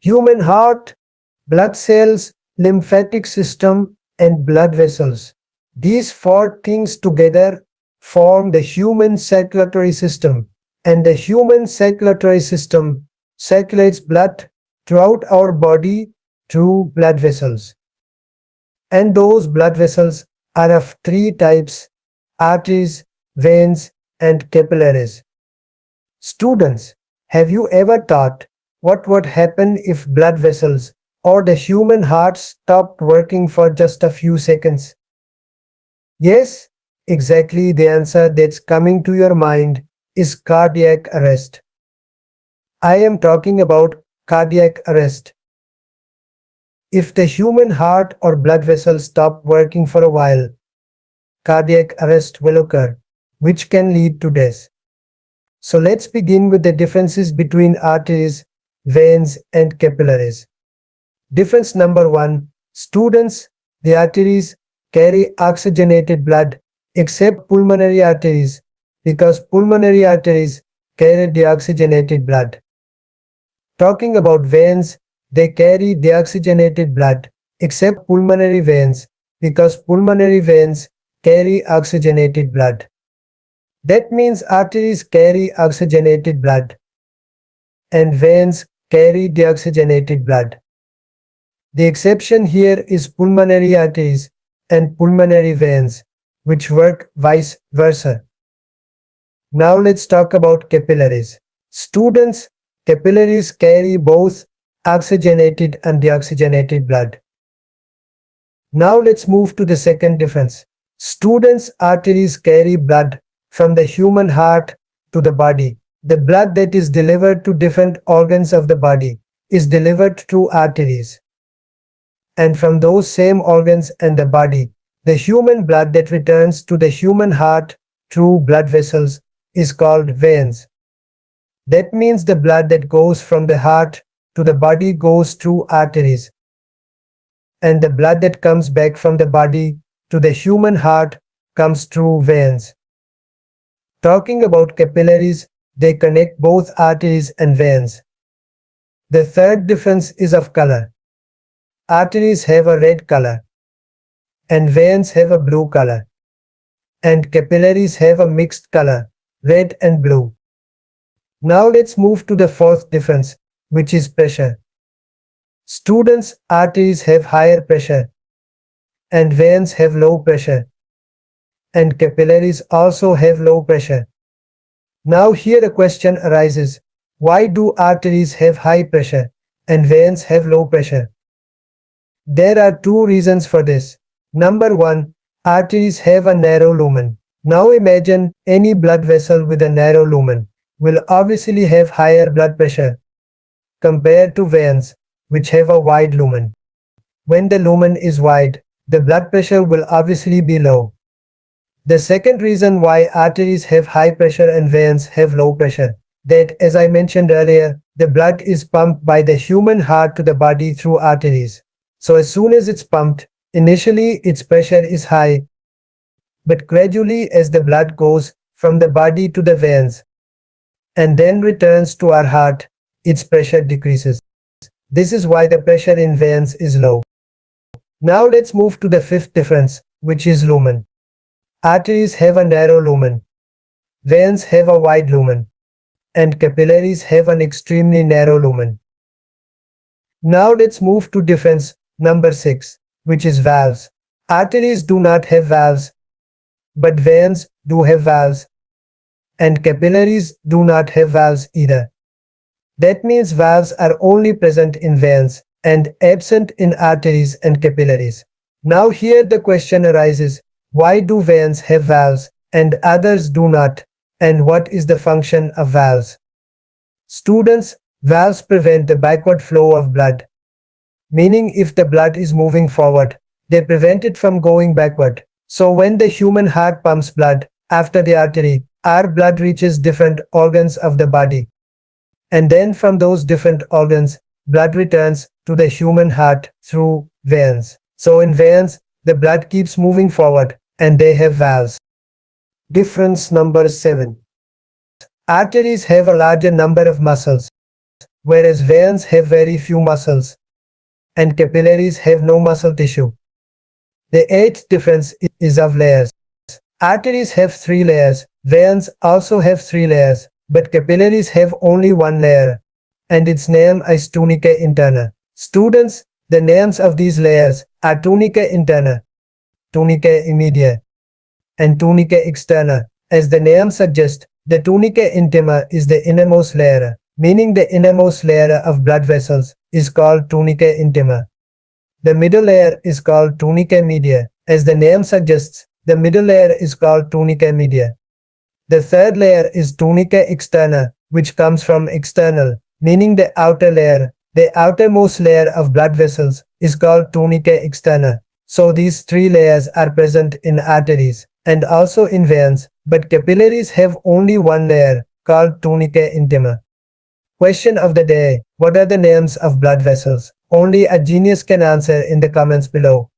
Human heart, blood cells, lymphatic system, and blood vessels. These four things together form the human circulatory system, and the human circulatory system circulates blood throughout our body through blood vessels. And those blood vessels are of three types: arteries, veins, and capillaries. Students, have you ever thought what would happen if blood vessels or the human heart stopped working for just a few seconds? Yes, exactly, the answer that's coming to your mind is cardiac arrest. I am talking about cardiac arrest. If the human heart or blood vessels stop working for a while, cardiac arrest will occur, which can lead to death. So let's begin with the differences between arteries, veins, and capillaries. Difference number one, students, the arteries carry oxygenated blood except pulmonary arteries, because pulmonary arteries carry deoxygenated blood. Talking about veins, they carry deoxygenated blood except pulmonary veins, because pulmonary veins carry oxygenated blood. That means arteries carry oxygenated blood and veins carry deoxygenated blood. The exception here is pulmonary arteries and pulmonary veins, which work vice versa. Now let's talk about capillaries. Students, capillaries carry both oxygenated and deoxygenated blood. Now let's move to the second difference. Students, arteries carry blood from the human heart to the body. The blood that is delivered to different organs of the body is delivered through arteries. And from those same organs and the body, the human blood that returns to the human heart through blood vessels is called veins. That means the blood that goes from the heart to the body goes through arteries, and the blood that comes back from the body to the human heart comes through veins. Talking about capillaries, they connect both arteries and veins. The third difference is of color. Arteries have a red color, and veins have a blue color, and capillaries have a mixed color, red and blue. Now let's move to the fourth difference, which is pressure. Students, arteries have higher pressure, and veins have low pressure, and capillaries also have low pressure. Now here a question arises: why do arteries have high pressure and veins have low pressure? There are two reasons for this. Number one, arteries have a narrow lumen. Now imagine any blood vessel with a narrow lumen will obviously have higher blood pressure compared to veins, which have a wide lumen. When the lumen is wide, the blood pressure will obviously be low. The second reason why arteries have high pressure and veins have low pressure, that as I mentioned earlier, the blood is pumped by the human heart to the body through arteries. So as soon as it's pumped, initially its pressure is high, but gradually as the blood goes from the body to the veins and then returns to our heart, its pressure decreases. This is why the pressure in veins is low. Now let's move to the fifth difference, which is lumen. Arteries have a narrow lumen, veins have a wide lumen, and capillaries have an extremely narrow lumen. Now let's move to difference number 6, which is valves. Arteries do not have valves, but veins do have valves, and capillaries do not have valves either. That means valves are only present in veins and absent in arteries and capillaries. Now here the question arises: why do veins have valves and others do not? And what is the function of valves? Students, valves prevent the backward flow of blood, meaning if the blood is moving forward, they prevent it from going backward. So when the human heart pumps blood after the artery, our blood reaches different organs of the body. And then from those different organs, blood returns to the human heart through veins. So in veins, the blood keeps moving forward and they have valves. Difference number 7. Arteries have a larger number of muscles, whereas veins have very few muscles, and capillaries have no muscle tissue. The eighth difference is of layers. Arteries have 3 layers, veins also have 3 layers, but capillaries have only one layer, and its name is tunica interna. Students, the names of these layers are tunica interna, tunica media, and tunica externa. As the name suggests, the tunica intima is the innermost layer, meaning the innermost layer of blood vessels is called tunica intima. The middle layer is called tunica media. As the name suggests, the middle layer is called tunica media. The third layer is tunica externa, which comes from external, meaning the outer layer. The outermost layer of blood vessels is called tunica externa. So these 3 layers are present in arteries and also in veins, but capillaries have only one layer called tunica intima. Question of the day: what are the names of blood vessels? Only a genius can answer in the comments below.